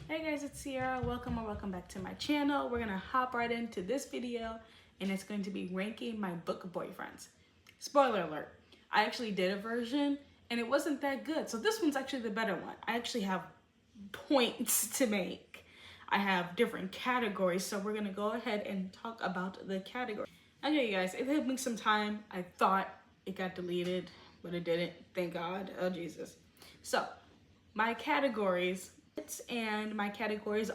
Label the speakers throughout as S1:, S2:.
S1: Hey guys, it's Sierra. Welcome or welcome back to my channel. We're gonna hop right into this video and it's going to be ranking my book boyfriends. Spoiler alert, I actually did a version and it wasn't that good. So this one's actually the better one. I actually have points to make. I have different categories, so we're gonna go ahead and talk about the category. Okay, you guys, it took me some time. I thought it got deleted, but it didn't. Thank God. Oh, Jesus. So, my categories,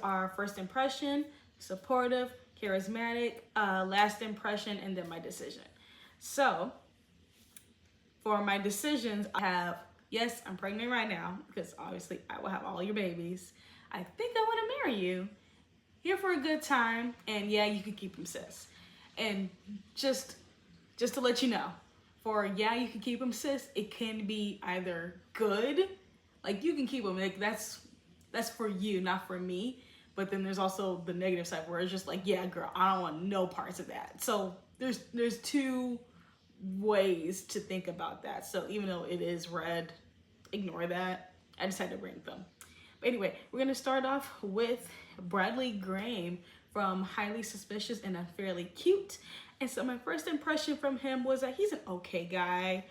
S1: are first impression, supportive, charismatic, last impression, and then my decision. So, for my decisions, I have, yes, I'm pregnant right now, because obviously I will have all your babies. I think I want to marry you. Here for a good time, and yeah, you can keep them, sis. And just to let you know, for yeah, you can keep them, sis, it can be either good, like you can keep them, like that's for you, not for me. But then there's also the negative side where it's just like, yeah, girl, I don't want no parts of that. So there's two ways to think about that. So even though it is red, ignore that. I just had to rank them. But anyway, we're gonna start off with Bradley Graeme from Highly Suspicious and Unfairly Cute. And so my first impression from him was that he's an okay guy.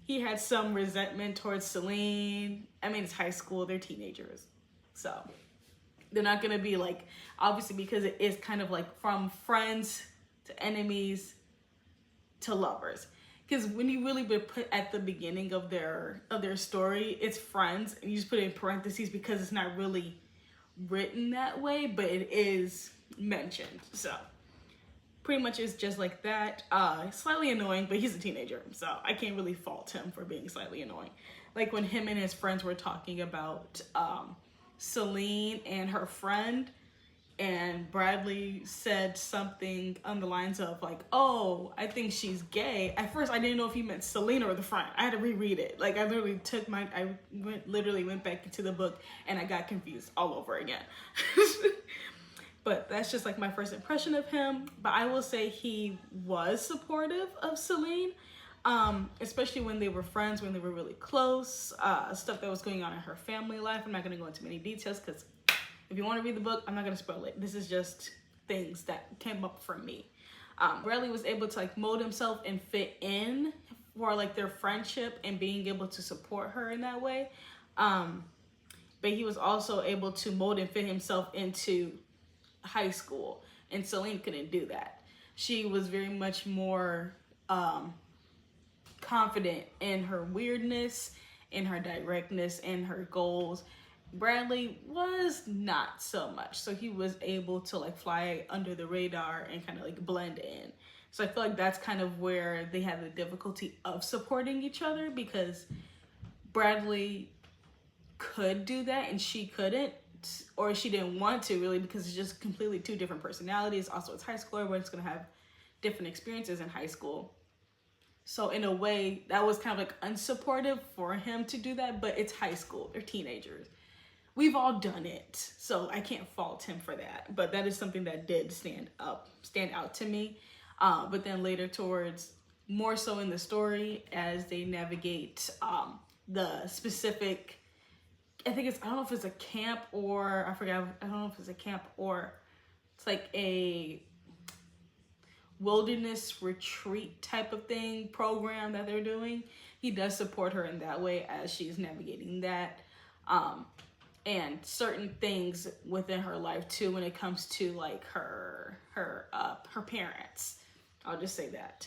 S1: He had some resentment towards Celine. I mean, it's high school, they're teenagers. So they're not gonna be like, obviously because it is kind of like from friends to enemies to lovers. Because when you really would put at the beginning of their story, it's friends, and you just put it in parentheses because it's not really written that way, but it is mentioned. So pretty much it's just like that. Slightly annoying, but he's a teenager, so I can't really fault him for being slightly annoying. Like when him and his friends were talking about Celine and her friend, and Bradley said something on the lines of like, oh, I think she's gay. At first I didn't know if he meant Celine or the friend. I had to reread it. Like I literally went back into the book and I got confused all over again. But that's just like my first impression of him. But I will say he was supportive of Celine, especially when they were friends, when they were really close, stuff that was going on in her family life. I'm not gonna go into many details because if you want to read the book, I'm not going to spoil it. This is just things that came up for me. Bradley was able to like mold himself and fit in for like their friendship and being able to support her in that way. But he was also able to mold and fit himself into high school. And Celine couldn't do that. She was very much more confident in her weirdness, in her directness, in her goals. Bradley was not so much. So he was able to like fly under the radar and kind of like blend in. So I feel like that's kind of where they had the difficulty of supporting each other, because Bradley could do that and she couldn't, or she didn't want to really, because it's just completely two different personalities. Also, it's high school, everyone's gonna have different experiences in high school. So in a way, that was kind of like unsupportive for him to do that, but it's high school, they're teenagers. We've all done it, so I can't fault him for that. But that is something that did stand out to me. But then later towards, more so in the story, as they navigate the specific, I don't know if it's a camp or, I don't know if it's a camp or it's like a wilderness retreat type of thing, program that they're doing. He does support her in that way as she's navigating that. And certain things within her life too, when it comes to like her parents. I'll just say that.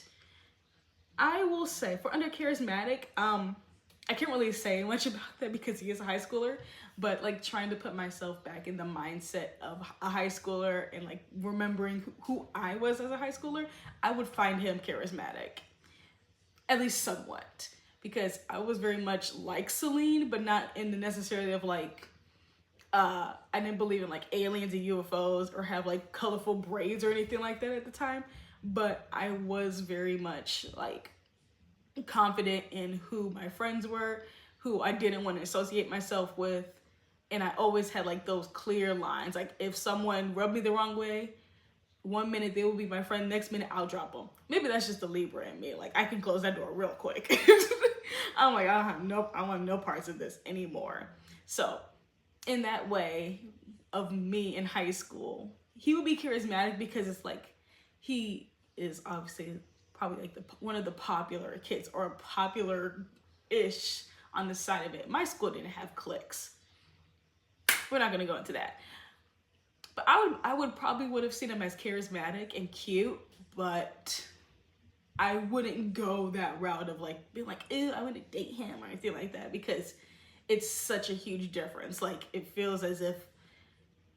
S1: I will say for under charismatic, I can't really say much about that because he is a high schooler, but like trying to put myself back in the mindset of a high schooler and like remembering who I was as a high schooler, I would find him charismatic, at least somewhat, because I was very much like Celine, but not in the necessarily of like, I didn't believe in like aliens and UFOs or have like colorful braids or anything like that at the time, but I was very much like confident in who my friends were, who I didn't want to associate myself with, and I always had like those clear lines. Like if someone rubbed me the wrong way, one minute they will be my friend, next minute I'll drop them. Maybe that's just the Libra in me. Like I can close that door real quick. I'm like, I want no parts of this anymore. So in that way of me in high school. He would be charismatic because it's like he is obviously probably like one of the popular kids or popular-ish on the side of it. My school didn't have cliques. We're not gonna go into that. But I would probably have seen him as charismatic and cute, but I wouldn't go that route of like being like, ew, I want to date him or anything like that, because it's such a huge difference. Like, it feels as if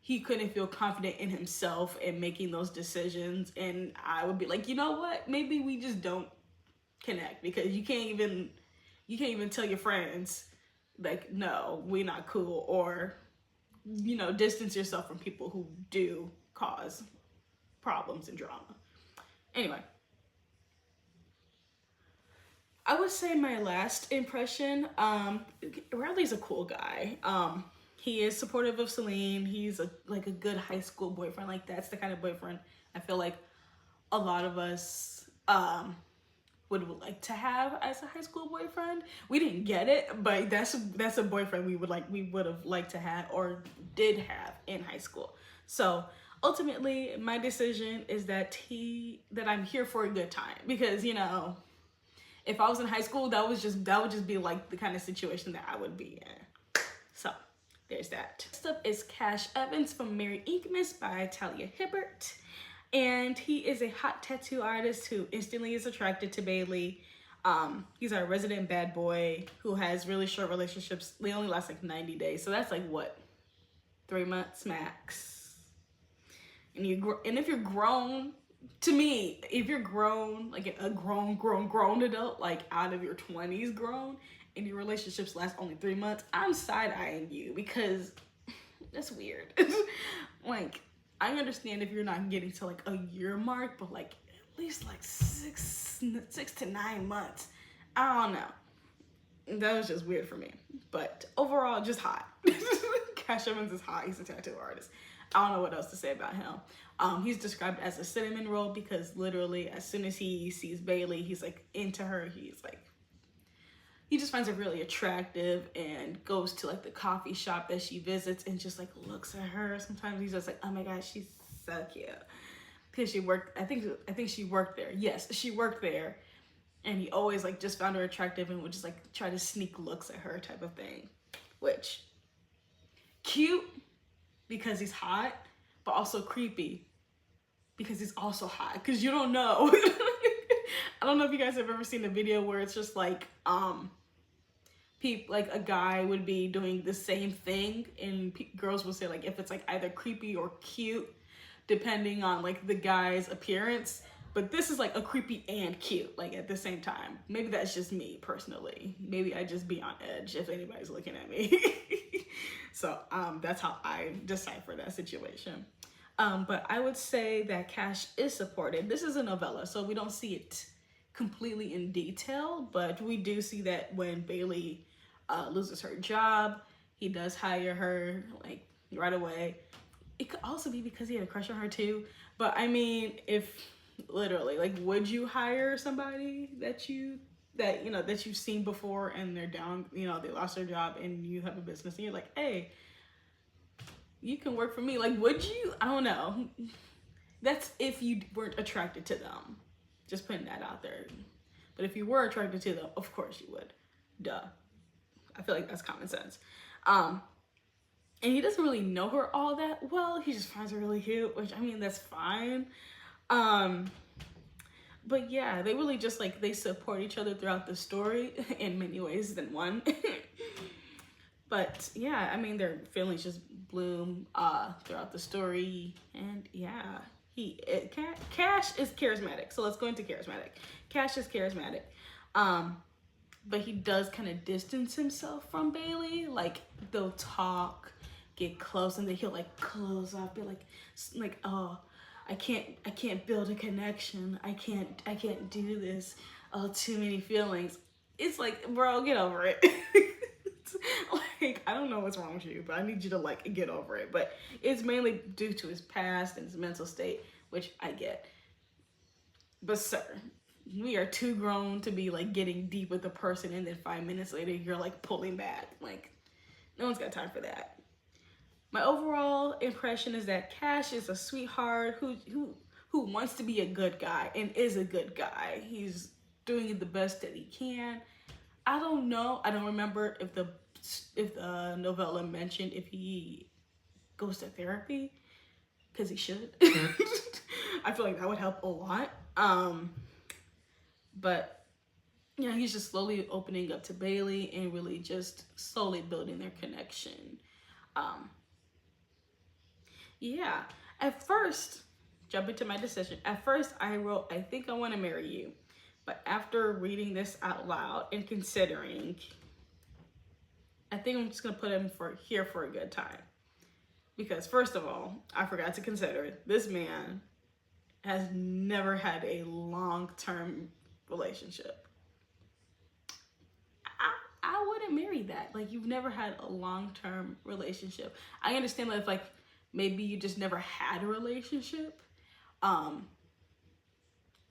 S1: he couldn't feel confident in himself and making those decisions, and I would be like, you know what? Maybe we just don't connect, because you can't even tell your friends like, no, we're not cool, or, you know, distance yourself from people who do cause problems and drama. Anyway, I would say my last impression, Riley's a cool guy. He is supportive of Celine. He's like a good high school boyfriend. Like, that's the kind of boyfriend I feel like a lot of us would like to have as a high school boyfriend. We didn't get it, but that's a boyfriend we would have liked to have or did have in high school. So ultimately, my decision is that I'm here for a good time, because, you know, if I was in high school, that would just be like the kind of situation that I would be in. So there's that. Next up is Cash Evans from Merry Inkmas by Talia Hibbert. And he is a hot tattoo artist who instantly is attracted to Bailey. He's our resident bad boy who has really short relationships. They only last like 90 days. So that's like, what, 3 months max? And if you're grown, to me, if you're grown, like a grown adult, like out of your 20s grown, and your relationships last only 3 months, I'm side-eyeing you, because that's weird. Like, I understand if you're not getting to like a year mark, but like at least like six to 9 months. I don't know. That was just weird for me. But overall, just hot. Cash Evans is hot. He's a tattoo artist. I don't know what else to say about him. He's described as a cinnamon roll, because literally as soon as he sees Bailey, he's like into her. He just finds her really attractive and goes to like the coffee shop that she visits and just like looks at her. Sometimes he's just like, oh my God, she's so cute. Because she worked, I think she worked there. Yes, she worked there. And he always like just found her attractive and would just like try to sneak looks at her type of thing. Which, cute because he's hot, but also creepy because he's also hot. Because you don't know. I don't know if you guys have ever seen a video where it's just like, like a guy would be doing the same thing, and girls will say like if it's like either creepy or cute depending on like the guy's appearance, but this is like a creepy and cute like at the same time. Maybe that's just me personally. Maybe I just be on edge if anybody's looking at me. So that's how I decipher that situation. But I would say that Cash is supported. This is a novella, so we don't see it completely in detail, but we do see that when Bailey loses her job, he does hire her like right away. It could also be because he had a crush on her too, but I mean, if literally, like, would you hire somebody that you've seen before and they're down, you know, they lost their job and you have a business and you're like, hey, you can work for me? Like, would you? I don't know. That's if you weren't attracted to them. Just putting that out there. But if you were attracted to them, of course you would. Duh. I feel like that's common sense. And he doesn't really know her all that well. He just finds her really cute, which, I mean, that's fine. But yeah, they really just like, they support each other throughout the story in many ways than one. But yeah, I mean, their feelings just bloom throughout the story. And yeah, Cash is charismatic. So let's go into charismatic. Cash is charismatic. But he does kind of distance himself from Bailey. Like, they'll talk, get close, and then he'll like close off, be like, oh, I can't build a connection. I can't do this. Oh, too many feelings. It's like, bro, get over it. Like, I don't know what's wrong with you, but I need you to like get over it. But it's mainly due to his past and his mental state, which I get. But sir, we are too grown to be like getting deep with a person and then 5 minutes later you're like pulling back. Like, no one's got time for that. My overall impression is that Cash is a sweetheart who wants to be a good guy and is a good guy. He's doing the best that he can. I don't know. I don't remember if the novella mentioned if he goes to therapy, because he should. I feel like that would help a lot. But yeah, he's just slowly opening up to Bailey and really just slowly building their connection. Yeah, at first, jumping to my decision, at first I wrote, I think I want to marry you. But after reading this out loud and considering, I think I'm just going to put him here for a good time. Because first of all, I forgot to consider, this man has never had a long-term relationship. I wouldn't marry that. Like, you've never had a long-term relationship. I understand that if, like, maybe you just never had a relationship.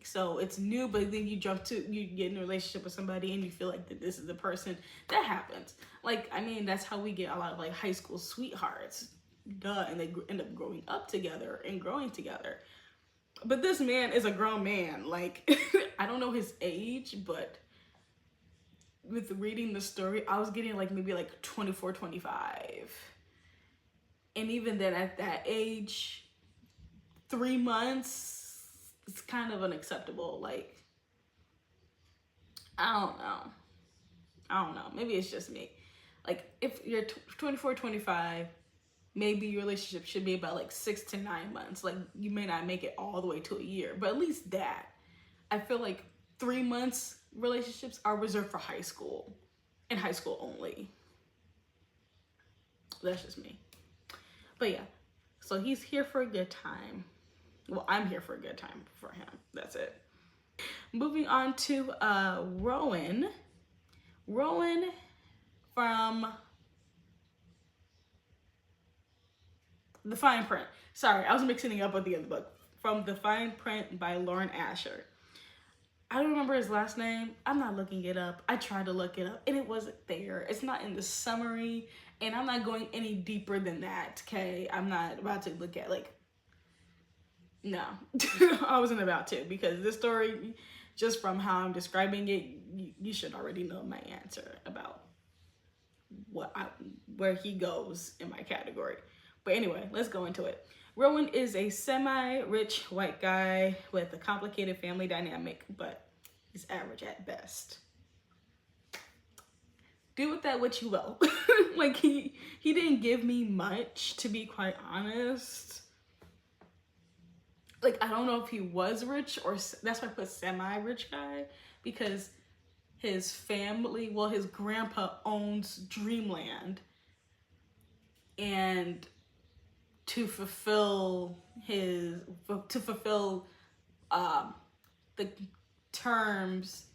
S1: So it's new, but then you get in a relationship with somebody and you feel like that this is the person. That happens. Like, I mean, that's how we get a lot of like high school sweethearts. Duh, and they end up growing up together and growing together. But this man is a grown man. Like, I don't know his age, but with reading the story, I was getting like maybe like 24, 25. And even then at that age, 3 months, it's kind of unacceptable. Like, I don't know. Maybe it's just me. Like, if you're 24, 25, maybe your relationship should be about like 6 to 9 months. Like, you may not make it all the way to a year, but at least that. I feel like 3 months relationships are reserved for high school and high school only. That's just me. But yeah, so he's here for a good time. Well, I'm here for a good time for him. That's it. Moving on to Rowan. Rowan from The Fine Print. Sorry, I was mixing it up with the other book. From The Fine Print by Lauren Asher. I don't remember his last name. I'm not looking it up. I tried to look it up and it wasn't there. It's not in the summary, and I'm not going any deeper than that, okay? I'm not about to look at, like, no. I wasn't about to, because this story, just from how I'm describing it, you should already know my answer about where he goes in my category. But anyway, let's go into it. Rowan is a semi-rich white guy with a complicated family dynamic, but is average at best. Do with that what you will. Like, he didn't give me much, to be quite honest. Like, I don't know if he was rich, or that's why I put semi-rich guy, because his family, well, his grandpa owns Dreamland, and to fulfill the terms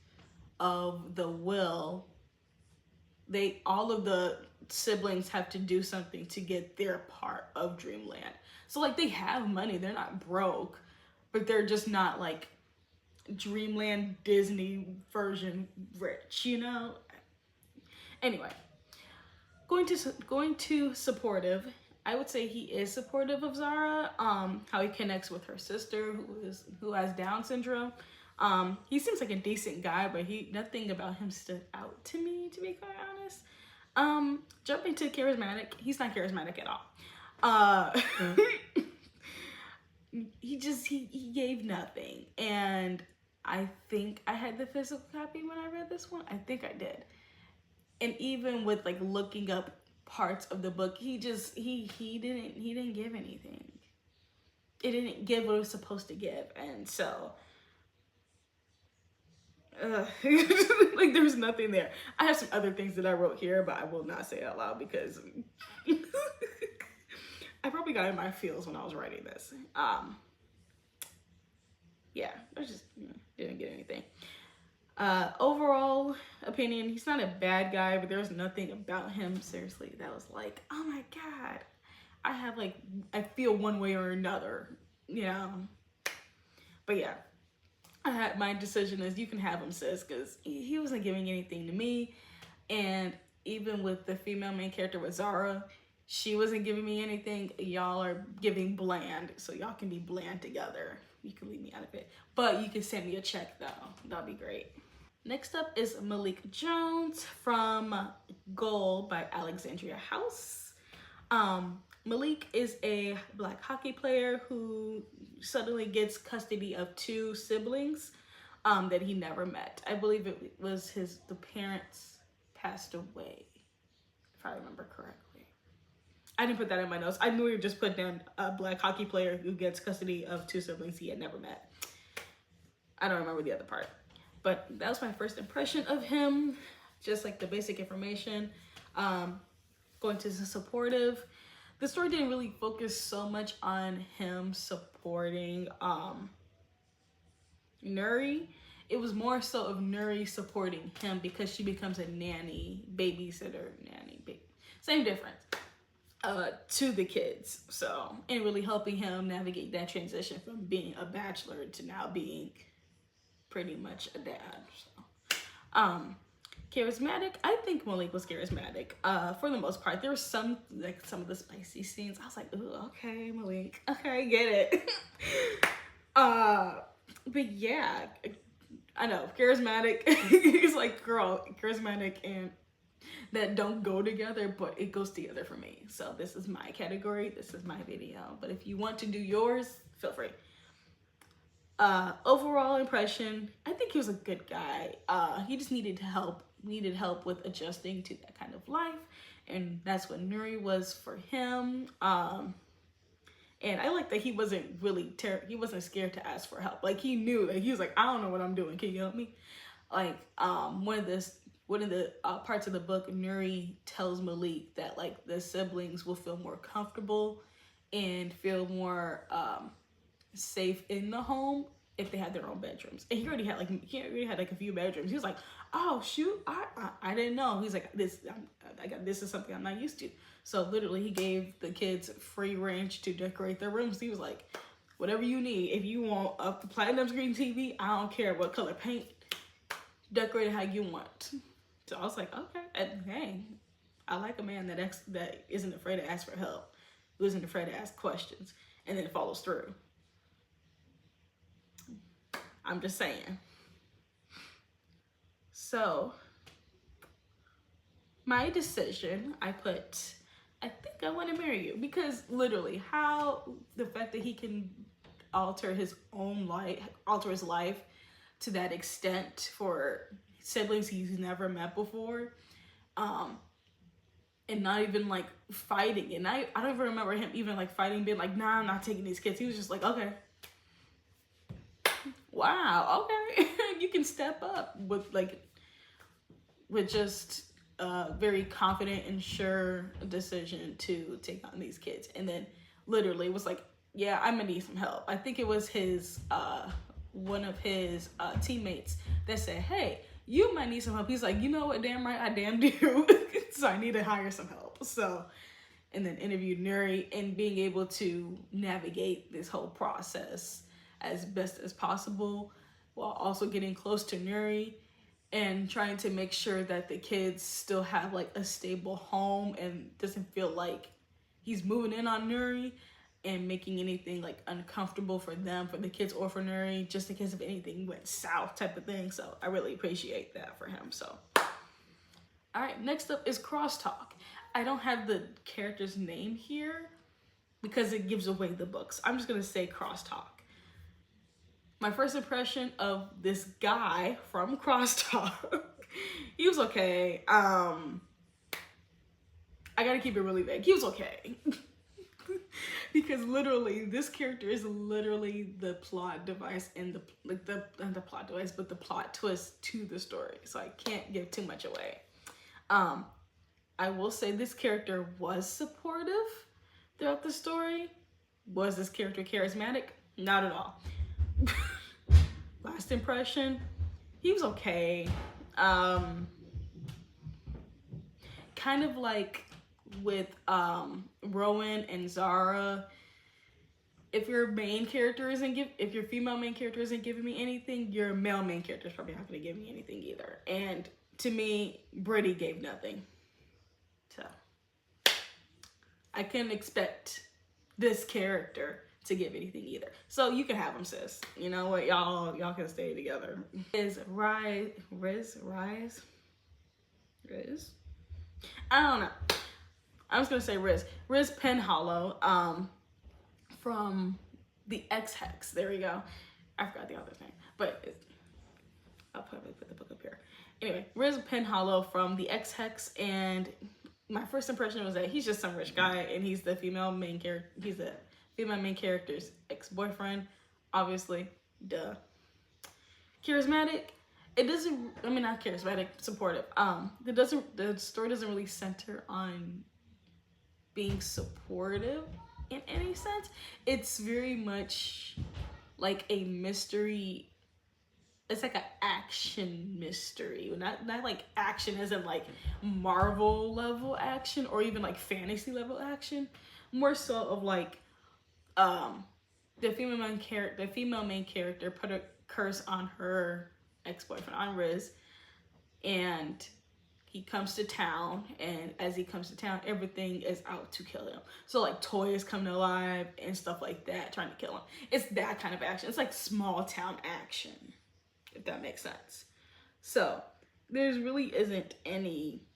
S1: of the will, all of the siblings have to do something to get their part of Dreamland. So like, they have money, they're not broke, but they're just not like Dreamland Disney version rich, you know? Anyway, going to supportive. I would say he is supportive of Zara, how he connects with her sister who has Down syndrome. He seems like a decent guy, but nothing about him stood out to me, to be quite honest. Jumping to charismatic, he's not charismatic at all. He gave nothing. And I think I had the physical copy when I read this one. I think I did. And even with like looking up parts of the book, he didn't give anything. It didn't give what it was supposed to give. And so like, there's nothing there. I have some other things that I wrote here, but I will not say it out loud because I probably got in my feels when I was writing this. Yeah, I just didn't get anything. Overall opinion, he's not a bad guy, but there's nothing about him, seriously, that was like, oh my god, I feel one way or another, you know. But yeah, my decision is you can have him, sis, because he wasn't giving anything to me. And even with the female main character with Zara, She wasn't giving me anything. Y'all are giving bland, so y'all can be bland together. You can leave me out of it, but you can send me a check though. That'd be great. Next up is Maleek Jones from Goal by Alexandria House. Maleek is a black hockey player who suddenly gets custody of 2 siblings that he never met. I believe it was the parents passed away, if I remember correctly. I didn't put that in my notes. I knew we just put down a black hockey player who gets custody of 2 siblings he had never met. I don't remember the other part. But that was my first impression of him. Just like the basic information. Going to the supportive. The story didn't really focus so much on him supporting Nuri. It was more so of Nuri supporting him because she becomes a nanny, babysitter, same difference, to the kids. So, and really helping him navigate that transition from being a bachelor to now being pretty much a dad. So, charismatic. I think Maleek was charismatic for the most part. There were some of the spicy scenes. I was like, ooh, okay, Maleek. Okay, get it. But yeah, I know, charismatic. It's like, girl, charismatic and that don't go together, but it goes together for me. So this is my category. This is my video. But if you want to do yours, feel free. Overall impression, I think he was a good guy. He just needed help with adjusting to that kind of life, and that's what Nuri was for him. And I like that he wasn't really he wasn't scared to ask for help. Like, he knew that he was like, I don't know what I'm doing, can you help me? Like, one of the parts of the book, Nuri tells Maleek that like the siblings will feel more comfortable and feel more safe in the home if they had their own bedrooms. And he already had like a few bedrooms. He was like, oh shoot, I didn't know. He's like, this is something I'm not used to. So literally he gave the kids free range to decorate their rooms. He was like, whatever you need. If you want a platinum screen TV, I don't care what color paint, decorate it how you want. So I was like, okay, and hey, I like a man that isn't afraid to ask for help, who isn't afraid to ask questions, and then follows through. I'm just saying. So, my decision, I think I want to marry you, because literally the fact that he can alter his life to that extent for siblings he's never met before, and not even like fighting. And I don't even remember him even like fighting, being like, nah, I'm not taking these kids. He was just like, okay. Wow, okay. You can step up with just a very confident and sure decision to take on these kids. And then literally was like, yeah, I'm gonna need some help. I think it was one of his teammates that said, hey, you might need some help. He's like, you know what, damn right, I damn do. So I need to hire some help. So, and then interviewed Nuri, and being able to navigate this whole process as best as possible while also getting close to Nuri and trying to make sure that the kids still have like a stable home and doesn't feel like he's moving in on Nuri and making anything like uncomfortable for them, for the kids or for Nuri, just in case if anything went south type of thing. So I really appreciate that for him. So, all right, next up is Crosstalk. I don't have the character's name here because it gives away the books. I'm just gonna say Crosstalk. My first impression of this guy from Crosstalk, he was okay. I gotta keep it really vague. He was okay. Because literally, this character is literally the plot device and the plot twist to the story. So I can't give too much away. I will say this character was supportive throughout the story. Was this character charismatic? Not at all. Last impression, he was okay. Kind of like with Rowan and Zara. If your main character if your female main character isn't giving me anything, your male main character is probably not going to give me anything either. And to me, Brittany gave nothing. So, I couldn't expect this character to give anything either. So you can have him, sis. You know what? Y'all can stay together. Is Rhys? I don't know. I'm just gonna say Rhys Penhallow, from the X-Hex. There we go. I forgot the author's name, but I'll probably put the book up here. Anyway, Rhys Penhallow from the X-Hex, and my first impression was that he's just some rich guy, and he's the female main character. He's the female main character's ex-boyfriend, obviously. Duh. Charismatic. It doesn't. I mean, not charismatic. Supportive. The story doesn't really center on being supportive in any sense. It's very much like a mystery. It's like an action mystery, not like action as in like Marvel level action or even like fantasy level action. More so of like the female main character put a curse on her ex-boyfriend, on Rhys, and he comes to town, and as he comes to town, everything is out to kill him. So like toys come to life and stuff like that, trying to kill him. It's that kind of action. It's like small town action, if that makes sense. So there's really isn't any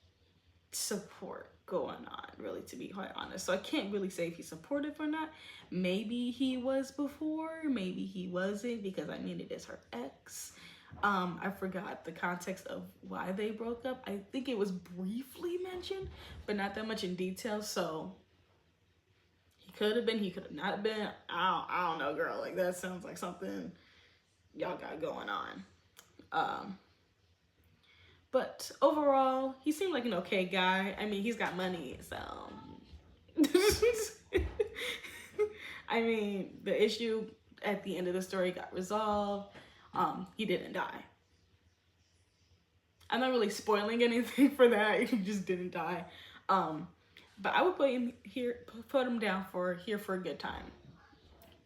S1: support going on, really, to be quite honest. So I can't really say if he's supportive or not. Maybe he was before, maybe he wasn't, because I mean, it is her ex. I forgot the context of why they broke up. I think it was briefly mentioned, but not that much in detail. So he could have been, he could have not been. I don't know, girl. Like, that sounds like something y'all got going on. But overall, he seemed like an okay guy. I mean, he's got money, so I mean, the issue at the end of the story got resolved. He didn't die. I'm not really spoiling anything for that. He just didn't die. But I would put him down for here for a good time.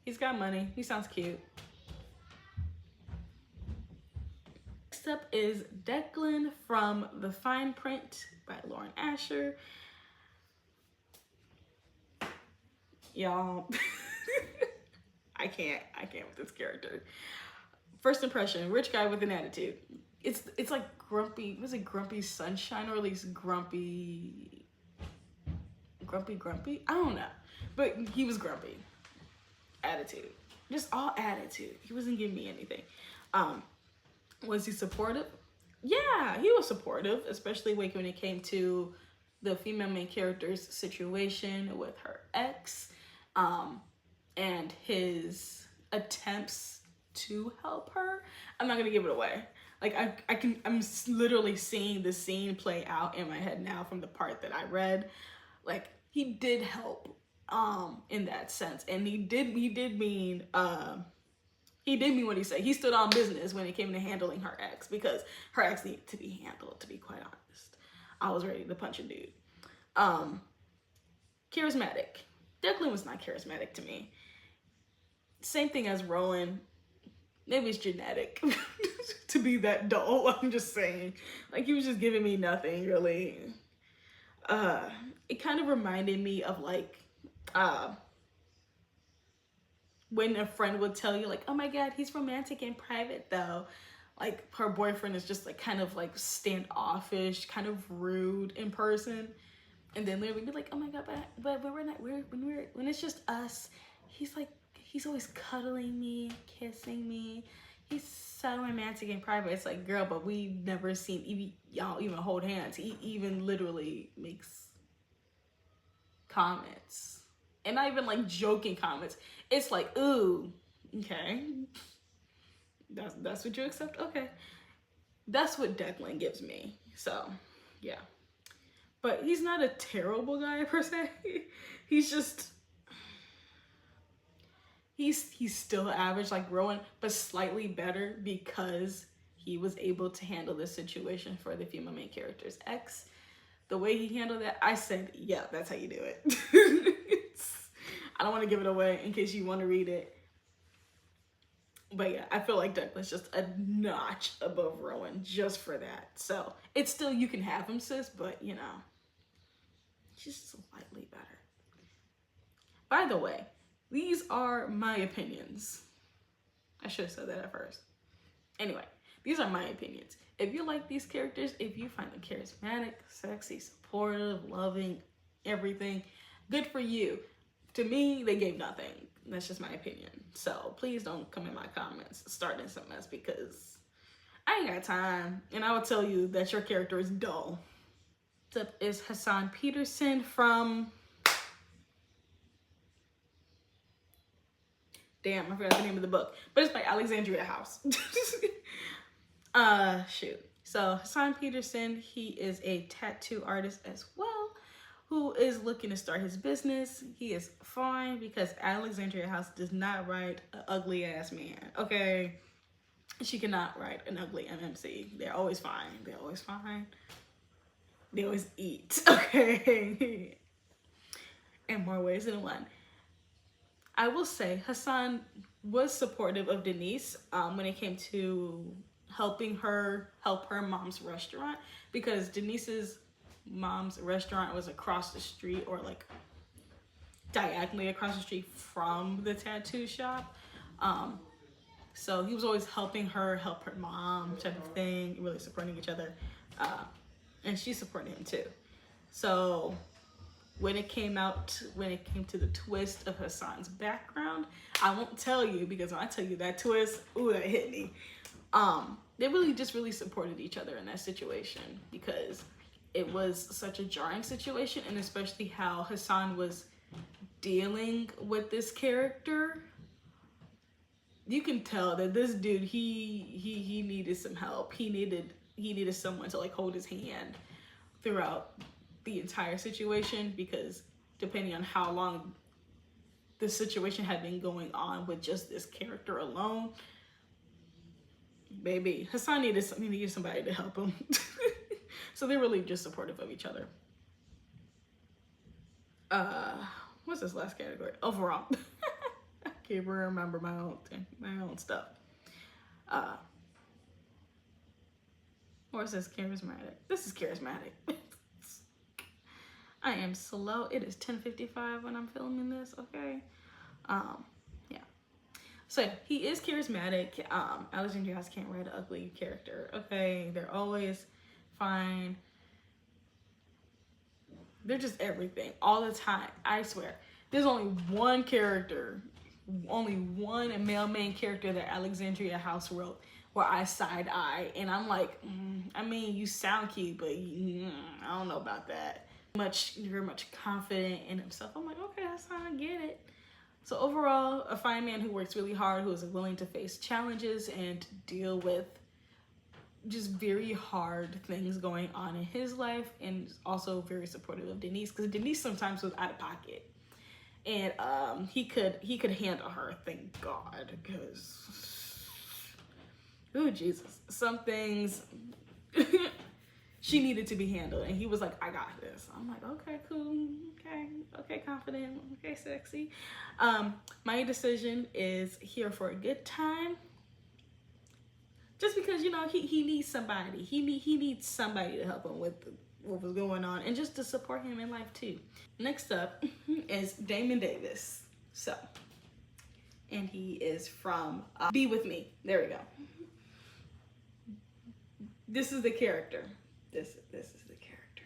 S1: He's got money. He sounds cute. Next up is Declan from The Fine Print by Lauren Asher. Y'all, I can't with this character. First impression, rich guy with an attitude. It's like grumpy, was it Grumpy Sunshine, or at least grumpy? I don't know. But he was grumpy. Attitude. Just all attitude. He wasn't giving me anything. Was he supportive? Yeah, he was supportive, especially when it came to the female main character's situation with her ex, and his attempts to help her. I'm not gonna give it away. Like, I'm literally seeing the scene play out in my head now from the part that I read. Like, he did help in that sense, and he did mean what he said. He stood on business when it came to handling her ex, because her ex needed to be handled, to be quite honest. I was ready to punch a dude. Charismatic. Declan was not charismatic to me. Same thing as Rowan. Maybe it's genetic to be that dull. I'm just saying. Like, he was just giving me nothing, really. It kind of reminded me of, like, when a friend would tell you, like, oh my God, he's romantic in private, though. Like, her boyfriend is just, like, kind of, like, standoffish, kind of rude in person. And then they would be like, oh my God, but when it's just us, he's always cuddling me, kissing me. He's so romantic in private. It's like, girl, but we've never seen y'all even hold hands. He even literally makes comments. And not even like joking comments. It's like, ooh, okay. That's what you accept? Okay. That's what Declan gives me. So, yeah. But he's not a terrible guy per se. He's just, he's still average like Rowan, but slightly better because he was able to handle the situation for the female main character's ex. The way he handled that, I said, yeah, that's how you do it. I don't want to give it away in case you want to read it. But yeah, I feel like Declan's just a notch above Rowan just for that. So it's still, you can have him, sis, but you know, just slightly better. By the way, these are my opinions. I should have said that at first. Anyway, these are my opinions. If you like these characters, if you find them charismatic, sexy, supportive, loving, everything, good for you. To me, they gave nothing. That's just my opinion. So please don't come in my comments starting some mess, because I ain't got time. And I will tell you that your character is dull. Next up is Hasaan Peterson from... Damn, I forgot the name of the book. But it's by Alexandria House. Shoot. So Hasaan Peterson, he is a tattoo artist as well, who is looking to start his business. He is fine because Alexandria House does not write an ugly ass man. Okay. She cannot write an ugly MMC. They're always fine. They're always fine. They always eat. Okay. In more ways than one. I will say Hasaan was supportive of Denise when it came to helping her help her mom's restaurant, because Denise's mom's restaurant was across the street, or like diagonally across the street from the tattoo shop. So he was always helping her help her mom, type of thing, really supporting each other. And she supported him too. So when it came to the twist of Hasaan's background, I won't tell you, because when I tell you that twist, ooh, that hit me. They really supported each other in that situation, because it was such a jarring situation, and especially how Hasaan was dealing with this character. You can tell that this dude, he needed some help. He needed someone to like hold his hand throughout the entire situation, because depending on how long the situation had been going on with just this character alone, baby, Hasaan needed somebody to help him. So they're really just supportive of each other. What's this last category? Overall. I can't remember my own stuff. Or is this charismatic? This is charismatic. I am slow. It is 10:55 when I'm filming this, okay? Yeah. So he is charismatic. Alexandria House can't write an ugly character, okay? They're always fine. They're just everything, all the time. I swear. There's only one character, only one male main character that Alexandria House wrote where I side eye, and I'm like, I mean, you sound cute, but I don't know about that. Very much confident in himself. I'm like, okay, Hasaan, I get it. So overall, a fine man who works really hard, who is willing to face challenges and deal with just very hard things going on in his life, and also very supportive of Denise, because Denise sometimes was out of pocket, and he could handle her, thank God, because oh Jesus, some things she needed to be handled, and he was like, I got this. I'm like, okay, cool, okay, confident, okay, sexy. My decision is Here for a Good Time. Just because, you know, he needs somebody. He needs somebody to help him with what was going on, and just to support him in life too. Next up is Damon Davis. So, and he is from Be With Me. There we go. This is the character. This is the character.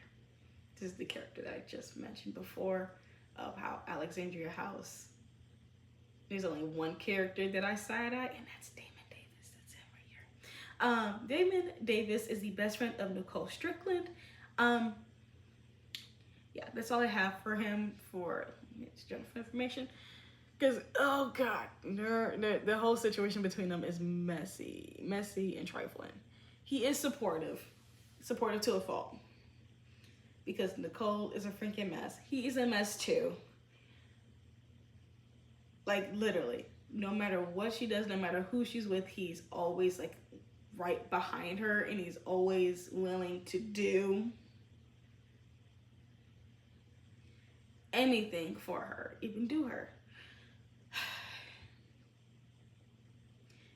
S1: This is the character that I just mentioned before, of how Alexandria House, there's only one character that I side eye, and that's Damon Davis. That's him right here. Damon Davis is the best friend of Nicole Strickland. Yeah, that's all I have for him for general information. Because, oh God, the whole situation between them is messy and trifling. He is supportive to a fault, because Nicole is a freaking mess. He is a mess too. Like, literally, no matter what she does, no matter who she's with, he's always like right behind her, and he's always willing to do anything for her, even do her.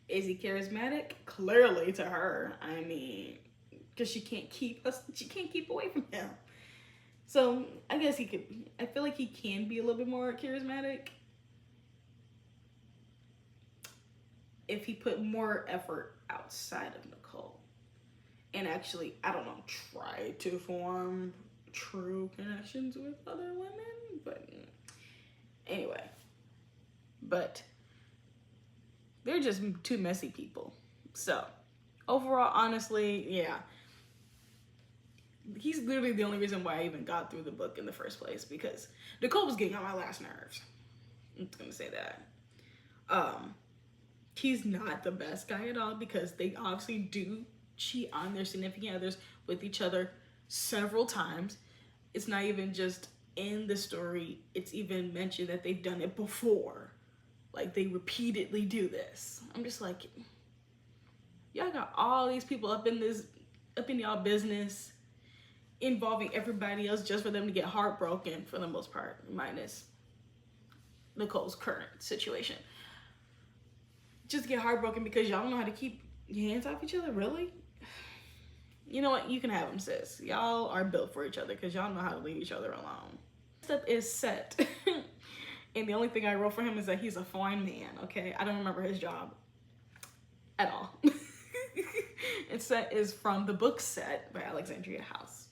S1: Is he charismatic? Clearly to her. I mean, because she can't keep away from him. So I guess he could, I feel like he can be a little bit more charismatic if he put more effort outside of Nicole and actually, I don't know, try to form true connections with other women. But anyway, but they're just two messy people. So overall, honestly, yeah, he's literally the only reason why I even got through the book in the first place, because Nicole was getting on my last nerves. I'm just gonna say that. He's not the best guy at all, because they obviously do cheat on their significant others with each other several times. It's not even just in the story, it's even mentioned that they've done it before. Like, they repeatedly do this. I'm just like, y'all got all these people up in y'all business, involving everybody else just for them to get heartbroken for the most part, minus Nicole's current situation. Just get heartbroken because y'all don't know how to keep your hands off each other, really? You know what? You can have them, sis. Y'all are built for each other because y'all know how to leave each other alone. Next up is Set. And the only thing I wrote for him is that he's a fine man, okay? I don't remember his job at all. And Set is from the book Set by Alexandria House.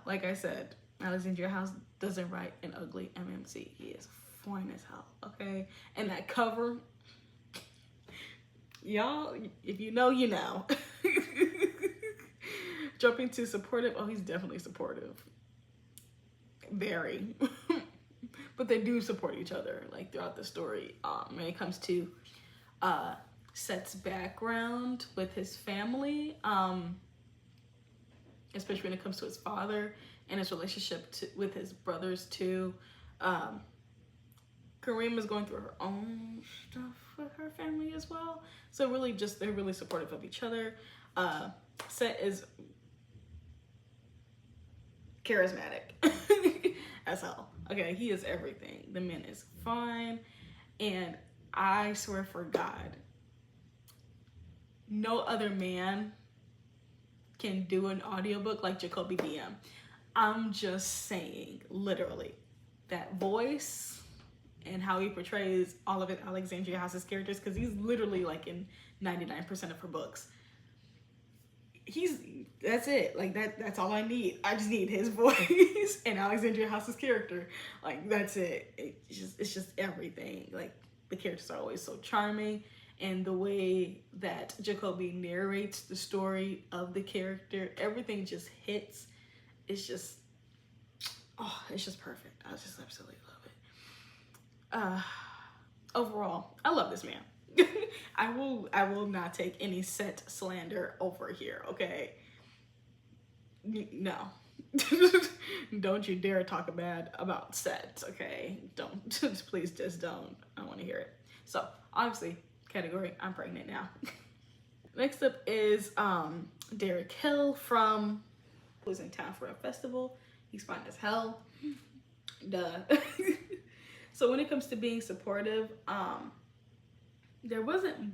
S1: Like I said, Alexandria House doesn't write an ugly MMC. He is fine as hell, okay? And that cover, y'all, if you know, you know. Jumping to supportive, oh, he's definitely supportive. Very. But they do support each other, like, throughout the story. When it comes to Set's background with his family, especially when it comes to his father and his relationship with his brothers too. Graeme is going through her own stuff with her family as well. So really just, they're really supportive of each other. Set is charismatic as hell. Okay, he is everything. The man is fine. And I swear for God, no other man can do an audiobook like Jacoby DM. I'm just saying, literally, that voice and how he portrays all of it, Alexandria House's characters, because he's literally like in 99% of her books. That's it. Like, that's all I need. I just need his voice and Alexandria House's character. Like, that's it. It's just everything. Like, the characters are always so charming, and the way that Jacoby narrates the story of the character, everything just hits. It's just, oh, it's just perfect. I just absolutely love it. Overall, I love this man. I will not take any Set slander over here, okay? No. Don't you dare talk bad about Set, okay? Don't. Please just don't. I want to hear it. So, obviously, category, I'm pregnant now. Next up is Derek Hill from, who's in town for a festival. He's fine as hell. Duh. So when it comes to being supportive, there wasn't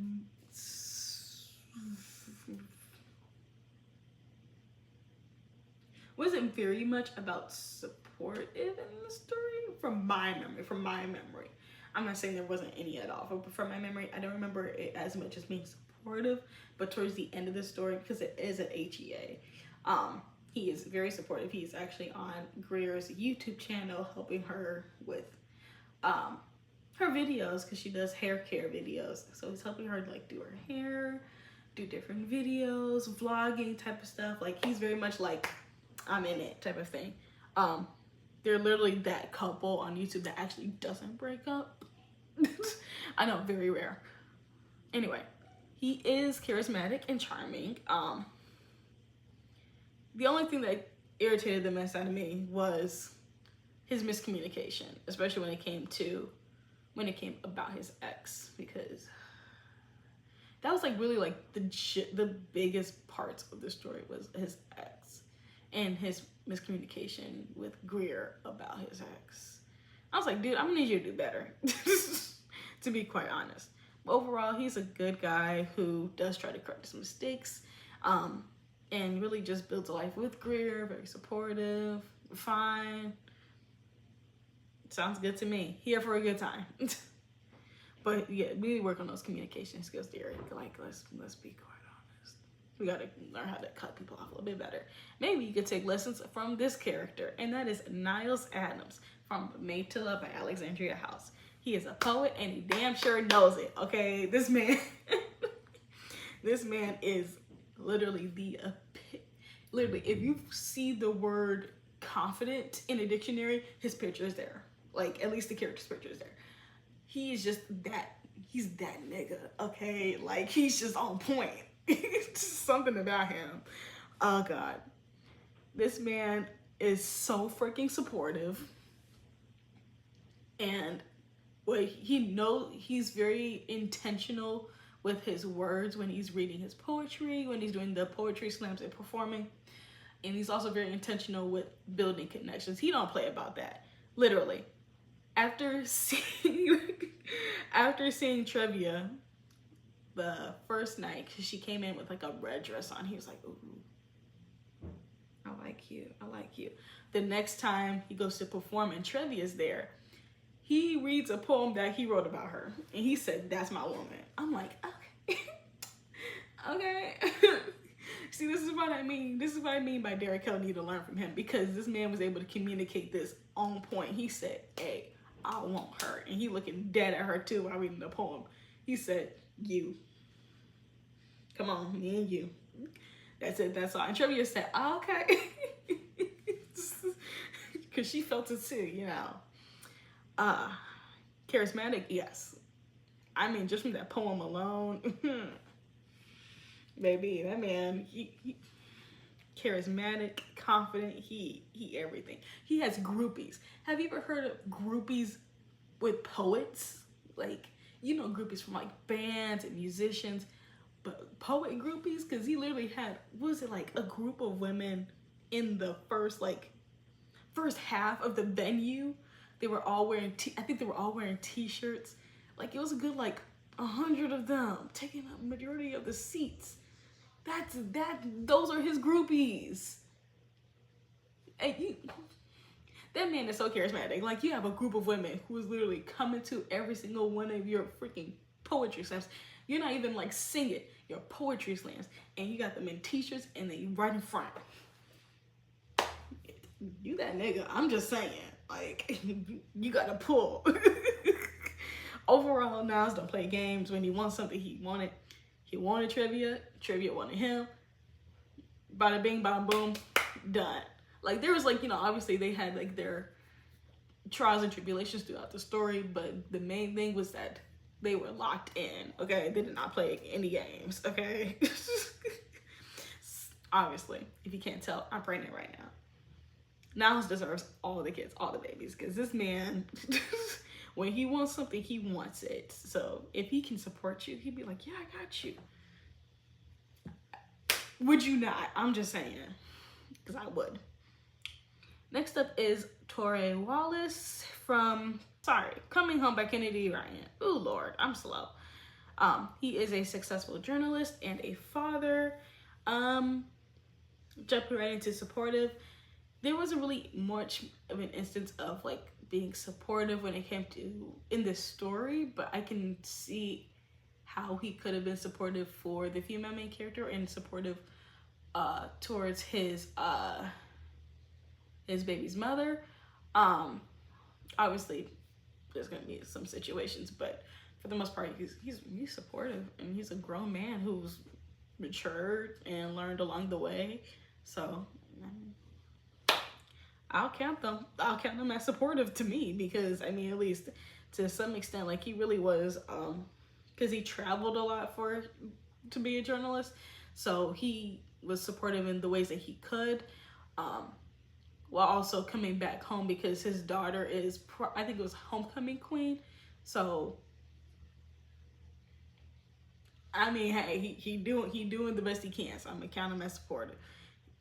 S1: very much about supportive in the story from my memory. I'm not saying there wasn't any at all, but from my memory, I don't remember it as much as being supportive. But towards the end of the story, because it is an HEA, he is very supportive. He's actually on Greer's YouTube channel helping her with her videos, because she does hair care videos. So he's helping her like do her hair, do different videos, vlogging type of stuff. Like, he's very much like, I'm in it type of thing. They're literally that couple on YouTube that actually doesn't break up. I know, very rare. Anyway, he is charismatic and charming. The only thing that irritated the mess out of me was his miscommunication, especially when it came about his ex, because that was like really like the biggest parts of the story was his ex and his miscommunication with Greer about his ex. I was like, dude, I'm gonna need you to do better, to be quite honest. But overall, he's a good guy who does try to correct his mistakes. and really just builds a life with Greer, very supportive, fine. Sounds good to me. Here for a good time. But yeah, we need to work on those communication skills, Derek. Like, let's be quite honest. We gotta learn how to cut people off a little bit better. Maybe you could take lessons from this character, and that is Nyles Adams from Made to Love by Alexandria House. He is a poet, and he damn sure knows it. Okay, this man, this man is literally literally. If you see the word confident in a dictionary, his picture is there. Like, at least the character's picture is there. He's just that, he's that nigga, okay? Like, he's just on point. Just something about him. Oh, God. This man is so freaking supportive. And what he knows, he's very intentional with his words when he's reading his poetry, when he's doing the poetry slams and performing. And he's also very intentional with building connections. He don't play about that, literally. After seeing Trevia the first night, because she came in with like a red dress on, he was like, ooh, I like you, I like you. The next time he goes to perform and Trevia's there, he reads a poem that he wrote about her. And he said, that's my woman. I'm like, okay. Okay. See, this is what I mean. This is what I mean by Derek Hill need to learn from him, because this man was able to communicate this on point. He said, hey, I want her. And he looking dead at her too while reading the poem. He said, you. Come on, me and you. That's it, that's all. And Trivia said, oh, okay. Because she felt it too, you know. Charismatic, yes. I mean, just from that poem alone, baby, that man, he charismatic, confident, he everything. He has groupies. Have you ever heard of groupies with poets? Like, you know, groupies from like bands and musicians, but poet groupies, because he literally had, what was it, like a group of women in the first half of the venue. They were all wearing, I think they were all wearing t-shirts. Like, it was a good, like, 100 of them taking up majority of the seats. Those are his groupies. And that man is so charismatic. Like, you have a group of women who is literally coming to every single one of your freaking poetry slams. You're not even like singing your poetry slams, and you got them in t-shirts and they right in front. You that nigga, I'm just saying. Like, you gotta pull. Overall, Nyles don't play games. When he wants something, he wanted Trivia. Trivia wanted him. Bada bing, bada boom, done. Like, there was like, you know, obviously they had like their trials and tribulations throughout the story, but the main thing was that they were locked in, okay? They did not play any games, okay? Obviously, if you can't tell, I'm pregnant right now. Nyles deserves all the kids, all the babies, because this man, when he wants something, he wants it. So if he can support you, he'd be like, yeah, I got you. Would you not? I'm just saying, because I would. Next up is Tourè Wallace from, Coming Home by Kennedy Ryan. Ooh, Lord, I'm slow. He is a successful journalist and a father. Jumping right into supportive. There wasn't really much of an instance of like being supportive when it came to in this story, but I can see how he could have been supportive for the female main character and supportive towards his baby's mother. Obviously there's gonna be some situations, but for the most part he's supportive, and he's a grown man who's matured and learned along the way. So I'll count them as supportive to me, because I mean, at least to some extent, like, he really was, because he traveled a lot to be a journalist, so he was supportive in the ways that he could, while also coming back home, because his daughter is, I think it was homecoming queen. So I mean, hey, he doing the best he can, so I'm gonna count him as supportive.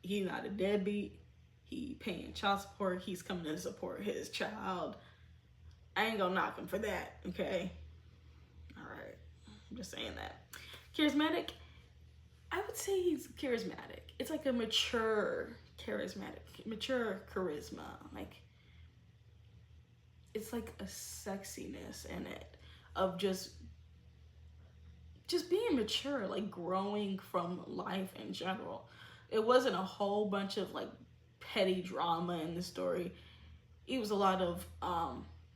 S1: He's not a deadbeat. He paying child support. He's coming to support his child. I ain't gonna knock him for that, okay? All right, I'm just saying that. Charismatic, I would say he's charismatic. It's like a mature charisma. Like, it's like a sexiness in it of just being mature, like growing from life in general. It wasn't a whole bunch of like petty drama in the story. It was a lot of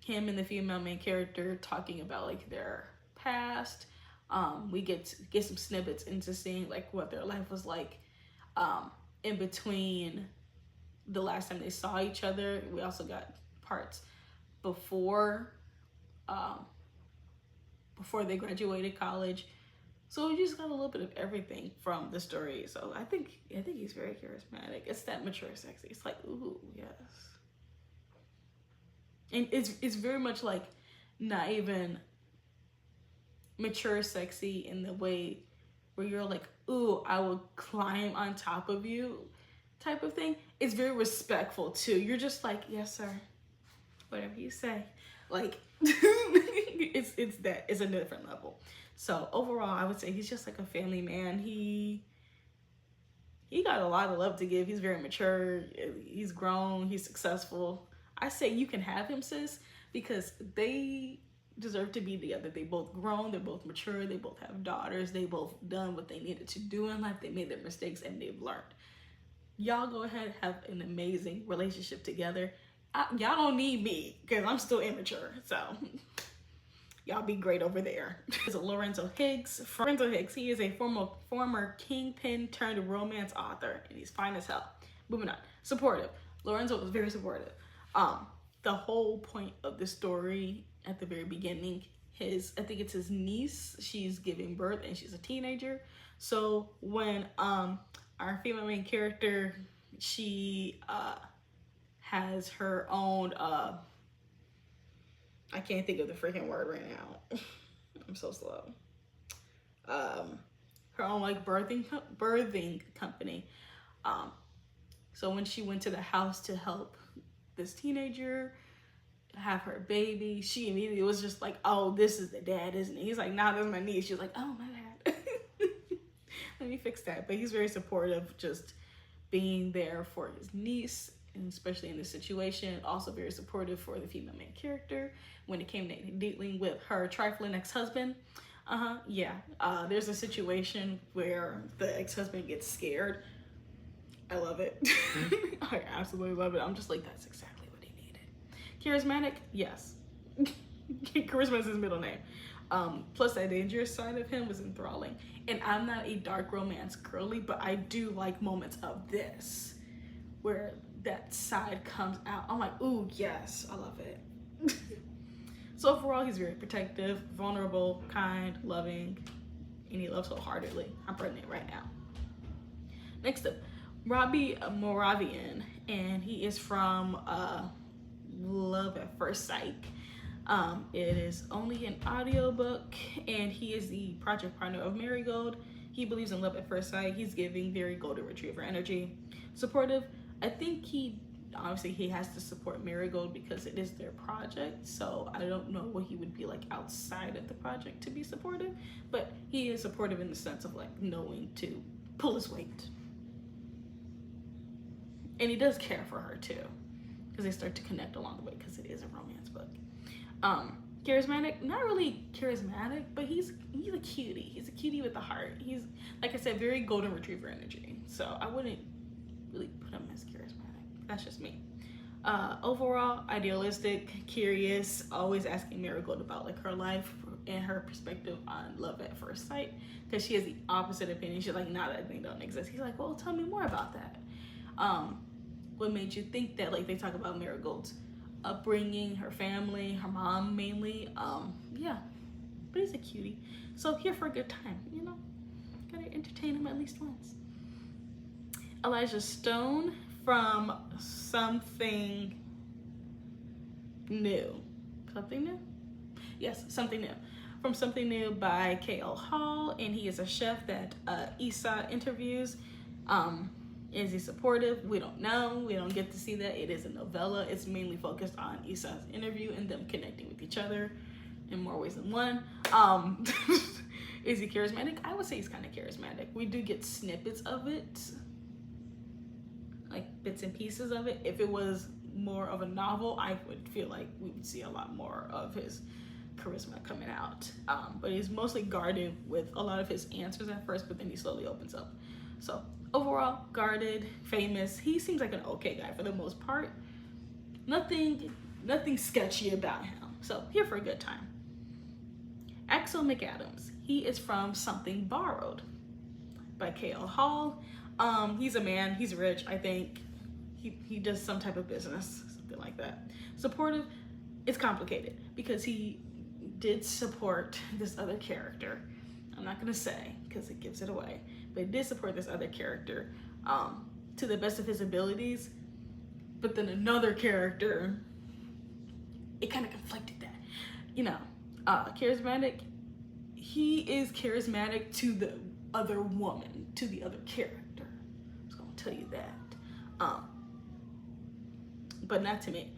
S1: him and the female main character talking about like their past. We get some snippets into seeing like what their life was like in between the last time they saw each other. We also got parts before they graduated college. So we just got a little bit of everything from the story. So I think he's very charismatic. It's that mature sexy. It's like, ooh, yes. And it's very much like not even mature sexy in the way where you're like, ooh, I will climb on top of you type of thing. It's very respectful too. You're just like, yes, sir. Whatever you say. Like, it's a different level. So overall, I would say he's just like a family man. He got a lot of love to give. He's very mature. He's grown. He's successful. I say you can have him, sis, because they deserve to be together. They both grown. They're both mature. They both have daughters. They both done what they needed to do in life. They made their mistakes and they've learned. Y'all go ahead, have an amazing relationship together. Y'all don't need me because I'm still immature. So y'all be great over there. It's Lorenzo Higgs. Lorenzo Higgs, he is a former kingpin turned romance author, and he's fine as hell. Moving on. Supportive. Lorenzo was very supportive. The whole point of the story at the very beginning, I think it's his niece, she's giving birth and she's a teenager. So when our female main character, she has her own I can't think of the freaking word right now. I'm so slow. Her own like birthing company. So when she went to the house to help this teenager have her baby, she immediately was just like, oh, this is the dad, isn't it? He's like, nah, that's my niece. She's like, oh, my bad. Let me fix that. But he's very supportive, just being there for his niece, and especially in this situation. Also very supportive for the female main character when it came to dealing with her trifling ex-husband. There's a situation where the ex-husband gets scared. I love it. I absolutely love it. I'm just like, that's exactly what he needed. Charismatic? Yes. Charisma is his middle name. Plus that dangerous side of him was enthralling. And I'm not a dark romance girly, but I do like moments of this where that side comes out. I'm like, ooh, yes, I love it. So overall, he's very protective, vulnerable, kind, loving, and he loves wholeheartedly. I'm pregnant right now. Next up, Robbie Moravian, and he is from Love at First Sight. It is only an audiobook, and he is the project partner of Marigold. He believes in love at first sight. He's giving very golden retriever energy. Supportive. I think he has to support Marigold because it is their project, so I don't know what he would be like outside of the project to be supportive, but he is supportive in the sense of like knowing to pull his weight. And he does care for her too, because they start to connect along the way because it is a romance book. Charismatic, not really charismatic, but he's a cutie. He's a cutie with a heart. He's, like I said, very golden retriever energy. So I wouldn't really put him as charismatic. That's just me. Overall, idealistic, curious, always asking Marigold about like her life and her perspective on love at first sight, because she has the opposite opinion. She's like, nah, that thing don't exist. He's like, well, tell me more about that. What made you think that? Like, they talk about Marigold's upbringing, her family, her mom mainly. Yeah, but he's a cutie. So here for a good time, you know? Gotta entertain him at least once. Elijah Stone from Something New. Something New? Yes, Something New. From Something New by K.L. Hall, and he is a chef that Issa interviews. Is he supportive? We don't know. We don't get to see that. It is a novella. It's mainly focused on Issa's interview and them connecting with each other in more ways than one. Is he charismatic? I would say he's kind of charismatic. We do get snippets of it, like bits and pieces of it. If it was more of a novel, I would feel like we would see a lot more of his charisma coming out. But he's mostly guarded with a lot of his answers at first, but then he slowly opens up. So overall, guarded, famous. He seems like an okay guy for the most part. Nothing sketchy about him. So here for a good time. Axel McAdams. He is from Something Borrowed by K.L. Hall. He's a man. He's rich. I think he does some type of business, something like that. Supportive. It's complicated because he did support this other character. I'm not gonna say because it gives it away, but he did support this other character to the best of his abilities. But then another character, it kind of conflicted that, you know. Charismatic. He is charismatic to the other woman, to the other character. I was gonna tell you that, but not to me.